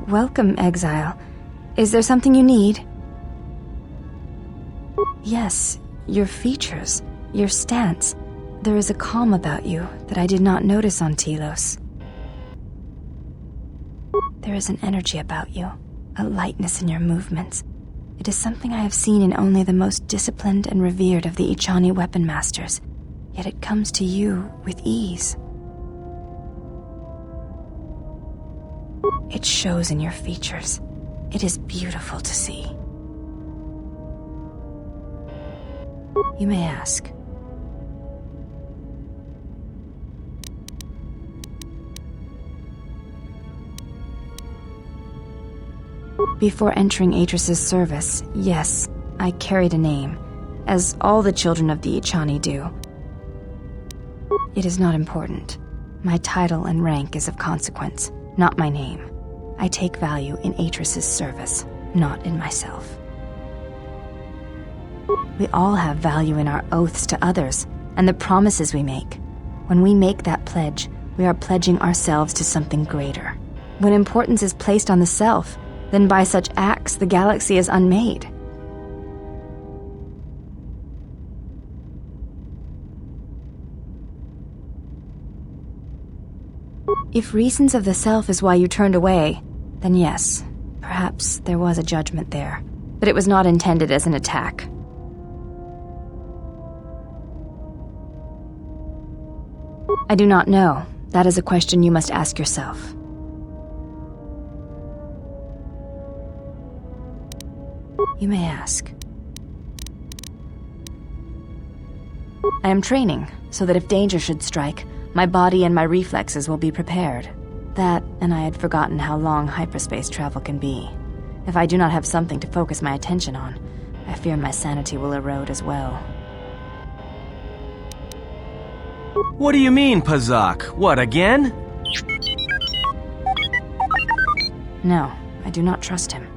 Welcome, exile. Is there something you need? Yes, your features, your stance. There is a calm about you that I did not notice on Telos. There is an energy about you, a lightness in your movements. It is something I have seen in only the most disciplined and revered of the Ichani weapon masters, yet it comes to you with ease. It shows in your features. It is beautiful to see. You may ask. Before entering Atris's service, yes, I carried a name, as all the children of the Ichani do. It is not important. My title and rank is of consequence, not my name. I take value in Atris's service, not in myself. We all have value in our oaths to others, and the promises we make. When we make that pledge, we are pledging ourselves to something greater. When importance is placed on the self, then by such acts the galaxy is unmade. If reasons of the self is why you turned away, then yes, perhaps there was a judgment there, but it was not intended as an attack. I do not know. That is a question you must ask yourself. You may ask. I am training, so that if danger should strike, my body and my reflexes will be prepared. That, and I had forgotten how long hyperspace travel can be. If I do not have something to focus my attention on, I fear my sanity will erode as well. What do you mean, Pazak? What, again? No, I do not trust him.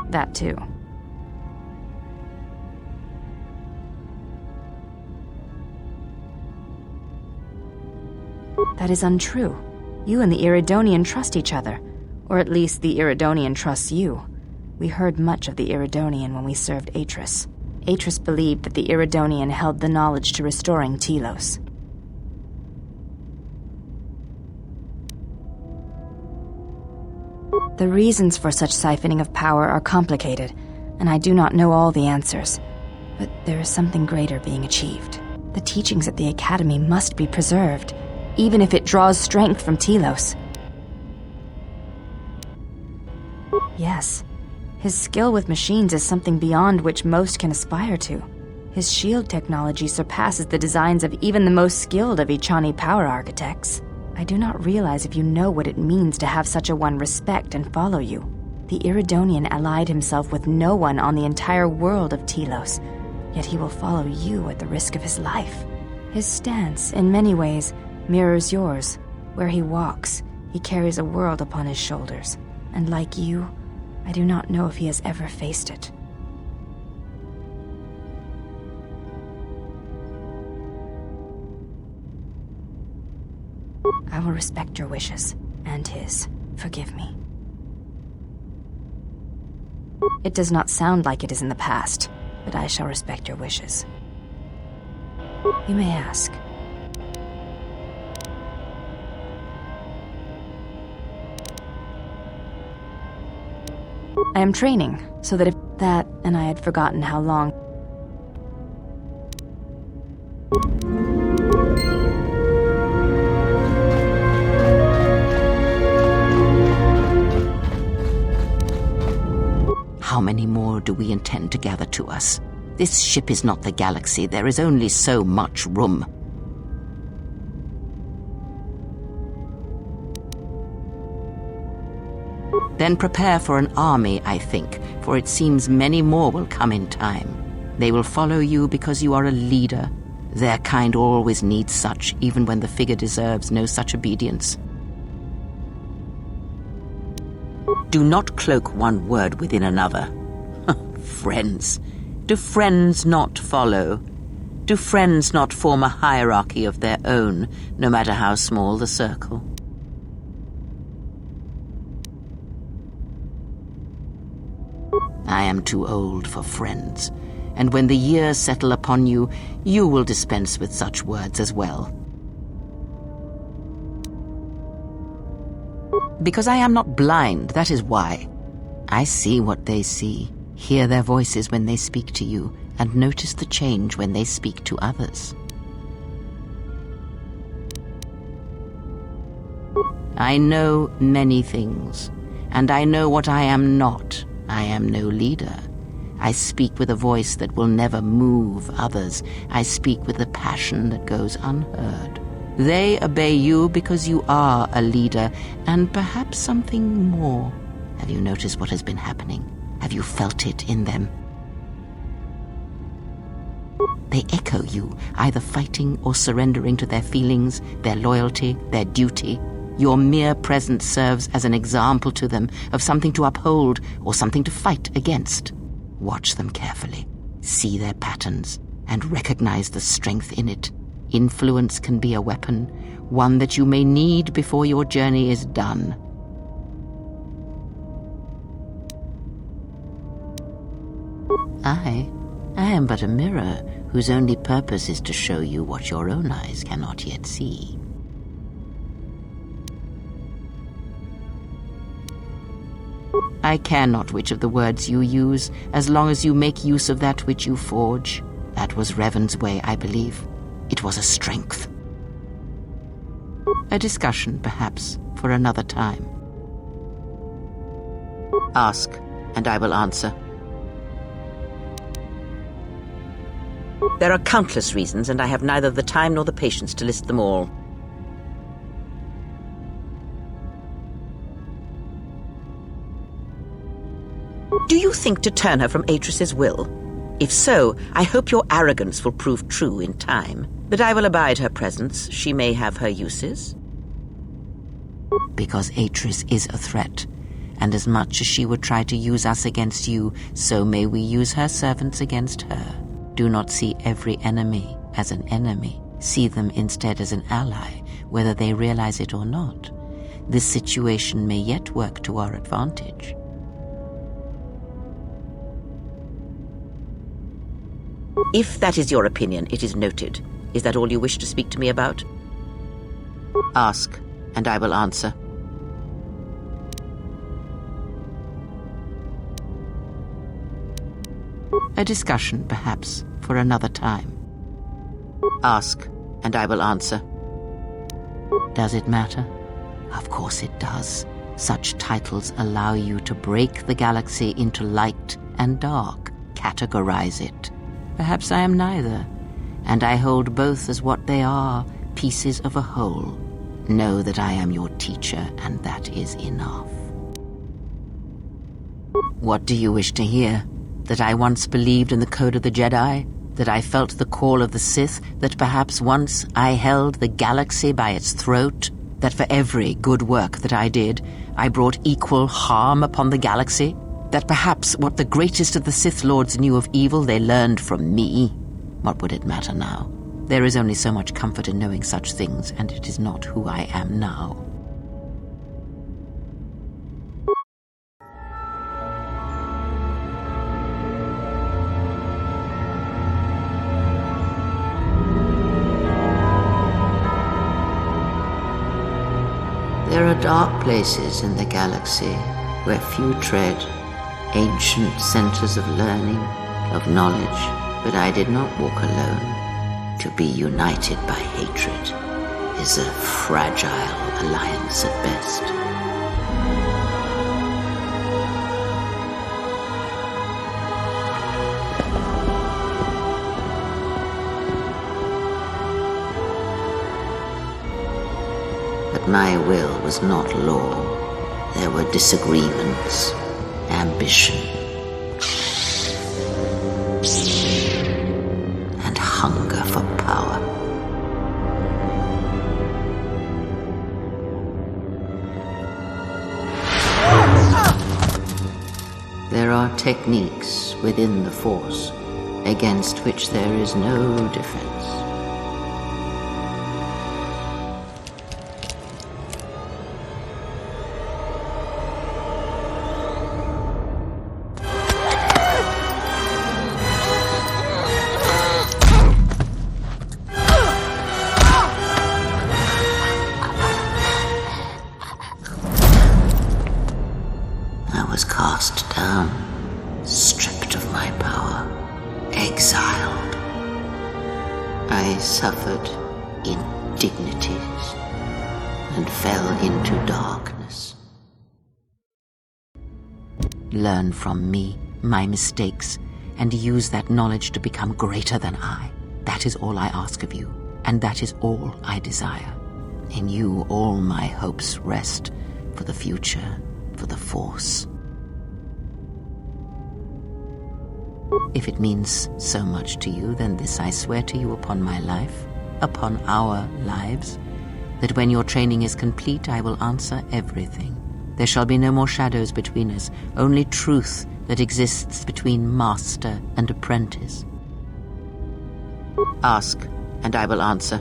That too. That is untrue. You and the Iridonian trust each other. Or at least the Iridonian trusts you. We heard much of the Iridonian when we served Atris. Atris believed that the Iridonian held the knowledge to restoring Telos. The reasons for such siphoning of power are complicated, and I do not know all the answers. But there is something greater being achieved. The teachings at the Academy must be preserved, even if it draws strength from Telos. Yes, his skill with machines is something beyond which most can aspire to. His shield technology surpasses the designs of even the most skilled of Ichani power architects. I do not realize if you know what it means to have such a one respect and follow you. The Iridonian allied himself with no one on the entire world of Telos, yet he will follow you at the risk of his life. His stance, in many ways, mirrors yours. Where he walks, he carries a world upon his shoulders, and like you, I do not know if he has ever faced it. I will respect your wishes, and his. Forgive me. It does not sound like it is in the past, but I shall respect your wishes. You may ask. I am training, so that if that, and I had forgotten how long. How many more do we intend to gather to us? This ship is not the galaxy. There is only so much room. Then prepare for an army, I think, for it seems many more will come in time. They will follow you because you are a leader. Their kind always needs such, even when the figure deserves no such obedience. Do not cloak one word within another. Friends. Do friends not follow? Do friends not form a hierarchy of their own, no matter how small the circle? I am too old for friends, and when the years settle upon you, you will dispense with such words as well. Because I am not blind, that is why. I see what they see, hear their voices when they speak to you, and notice the change when they speak to others. I know many things, and I know what I am not. I am no leader. I speak with a voice that will never move others. I speak with a passion that goes unheard. They obey you because you are a leader, and perhaps something more. Have you noticed what has been happening? Have you felt it in them? They echo you, either fighting or surrendering to their feelings, their loyalty, their duty. Your mere presence serves as an example to them of something to uphold or something to fight against. Watch them carefully, see their patterns, and recognize the strength in it. Influence can be a weapon, one that you may need before your journey is done. I am but a mirror whose only purpose is to show you what your own eyes cannot yet see. I care not which of the words you use, as long as you make use of that which you forge. That was Revan's way, I believe. It was a strength. A discussion, perhaps, for another time. Ask, and I will answer. There are countless reasons, and I have neither the time nor the patience to list them all. Do you think to turn her from Atris's will? If so, I hope your arrogance will prove true in time. But I will abide her presence. She may have her uses. Because Atris is a threat, and as much as she would try to use us against you, so may we use her servants against her. Do not see every enemy as an enemy. See them instead as an ally, whether they realize it or not. This situation may yet work to our advantage. If that is your opinion, it is noted. Is that all you wish to speak to me about? Ask, and I will answer. A discussion, perhaps, for another time. Ask, and I will answer. Does it matter? Of course it does. Such titles allow you to break the galaxy into light and dark, categorize it. Perhaps I am neither, and I hold both as what they are, pieces of a whole. Know that I am your teacher, and that is enough. What do you wish to hear? That I once believed in the code of the Jedi? That I felt the call of the Sith? That perhaps once I held the galaxy by its throat? That for every good work that I did, I brought equal harm upon the galaxy? That perhaps what the greatest of the Sith Lords knew of evil they learned from me? What would it matter now? There is only so much comfort in knowing such things, and it is not who I am now. There are dark places in the galaxy where few tread, ancient centers of learning, of knowledge, but I did not walk alone. To be united by hatred is a fragile alliance at best. But my will was not law. There were disagreements, ambition, and hunger for power. There are techniques within the Force against which there is no defense. I suffered indignities and fell into darkness. Learn from me, my mistakes, and use that knowledge to become greater than I. That is all I ask of you, and that is all I desire. In you all my hopes rest, for the future, for the Force. If it means so much to you, then this I swear to you upon my life, upon our lives, that when your training is complete, I will answer everything. There shall be no more shadows between us, only truth that exists between master and apprentice. Ask, and I will answer.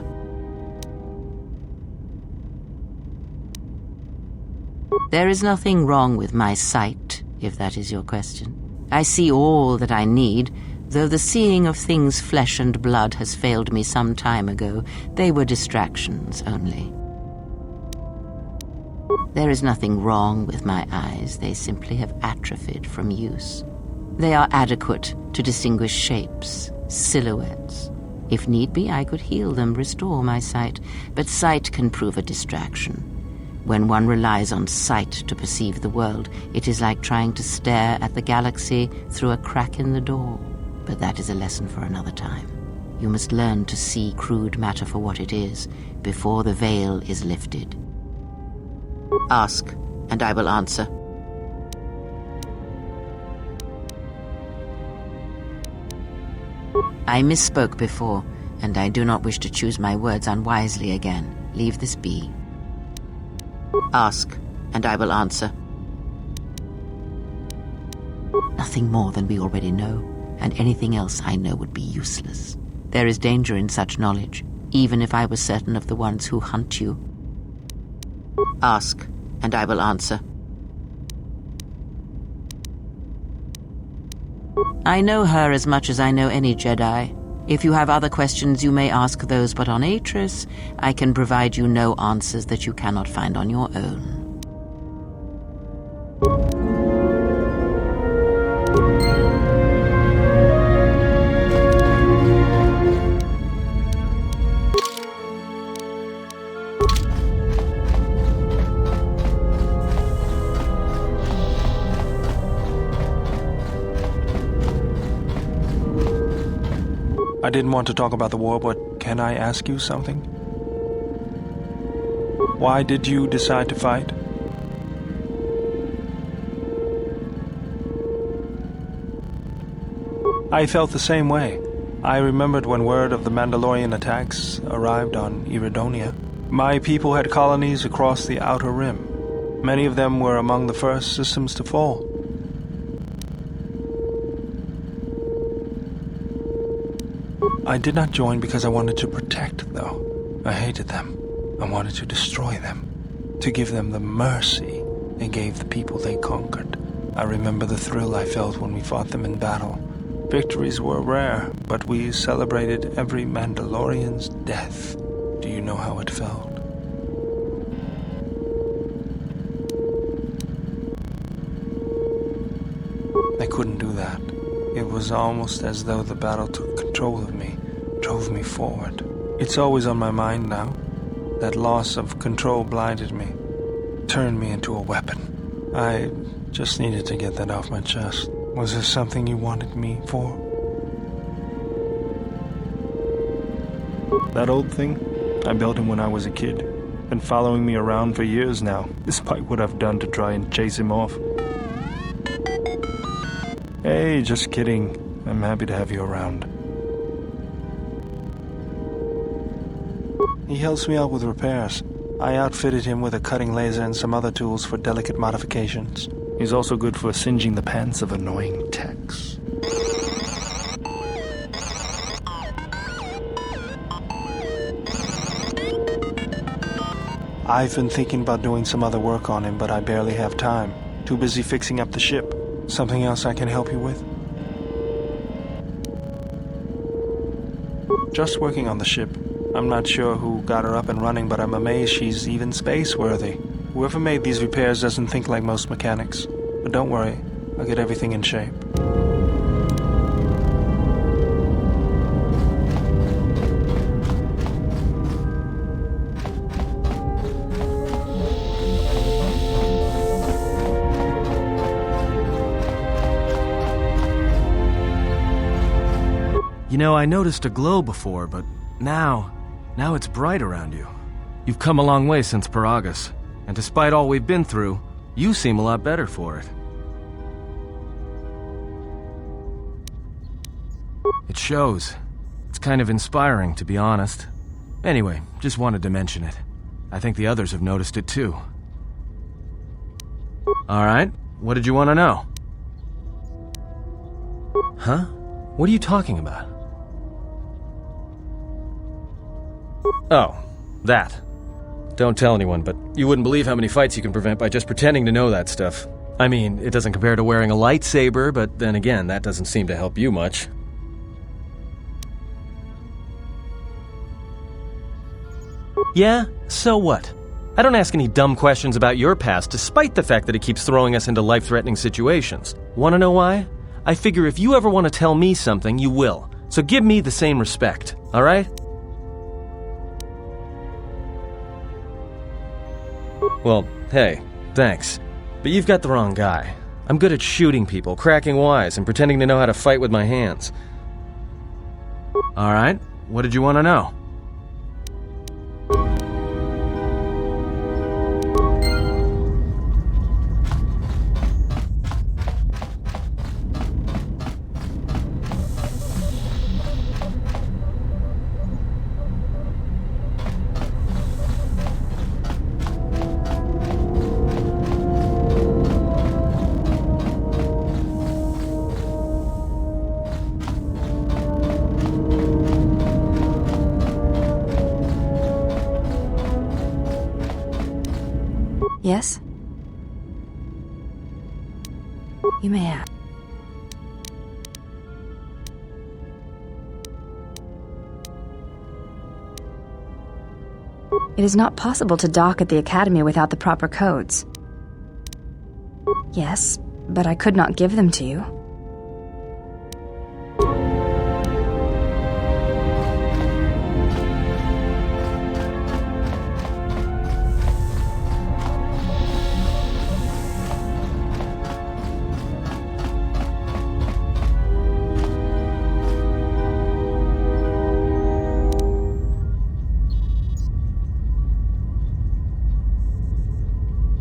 There is nothing wrong with my sight, if that is your question. I see all that I need, though the seeing of things flesh and blood has failed me some time ago. They were distractions only. There is nothing wrong with my eyes, they simply have atrophied from use. They are adequate to distinguish shapes, silhouettes, If need be, I could heal them, restore my sight, but sight can prove a distraction. When one relies on sight to perceive the world, it is like trying to stare at the galaxy through a crack in the door. But that is a lesson for another time. You must learn to see crude matter for what it is, before the veil is lifted. Ask, and I will answer. I misspoke before, and I do not wish to choose my words unwisely again. Leave this be. Ask, and I will answer. Nothing more than we already know, and anything else I know would be useless. There is danger in such knowledge, even if I was certain of the ones who hunt you. Ask, and I will answer. I know her as much as I know any Jedi. If you have other questions, you may ask those, but on Atris, I can provide you no answers that you cannot find on your own. I didn't want to talk about the war, but can I ask you something? Why did you decide to fight? I felt the same way. I remembered when word of the Mandalorian attacks arrived on Iridonia. My people had colonies across the Outer Rim. Many of them were among the first systems to fall. I did not join because I wanted to protect, though. I hated them. I wanted to destroy them. To give them the mercy they gave the people they conquered. I remember the thrill I felt when we fought them in battle. Victories were rare, but we celebrated every Mandalorian's death. Do you know how it felt? I couldn't do that. It was almost as though the battle took control of me, drove me forward. It's always on my mind now. That loss of control blinded me, turned me into a weapon. I just needed to get that off my chest. Was there something you wanted me for? That old thing? I built him when I was a kid. Been following me around for years now, despite what I've done to try and chase him off. Hey, just kidding. I'm happy to have you around. He helps me out with repairs. I outfitted him with a cutting laser and some other tools for delicate modifications. He's also good for singeing the pants of annoying techs. I've been thinking about doing some other work on him, but I barely have time. Too busy fixing up the ship. Something else I can help you with? Just working on the ship. I'm not sure who got her up and running, but I'm amazed she's even space-worthy. Whoever made these repairs doesn't think like most mechanics. But don't worry, I'll get everything in shape. You know, I noticed a glow before, but now it's bright around you. You've come a long way since Paragus, and despite all we've been through, you seem a lot better for it. It shows. It's kind of inspiring, to be honest. Anyway, just wanted to mention it. I think the others have noticed it too. Alright, what did you want to know? Huh? What are you talking about? Oh, that. Don't tell anyone, but you wouldn't believe how many fights you can prevent by just pretending to know that stuff. I mean, it doesn't compare to wearing a lightsaber, but then again, that doesn't seem to help you much. Yeah? So what? I don't ask any dumb questions about your past, despite the fact that it keeps throwing us into life-threatening situations. Wanna know why? I figure if you ever want to tell me something, you will. So give me the same respect. all right? Well, hey, thanks. But you've got the wrong guy. I'm good at shooting people, cracking wise, and pretending to know how to fight with my hands. All right, what did you want to know? Yes? You may ask. It is not possible to dock at the Academy without the proper codes. Yes, but I could not give them to you.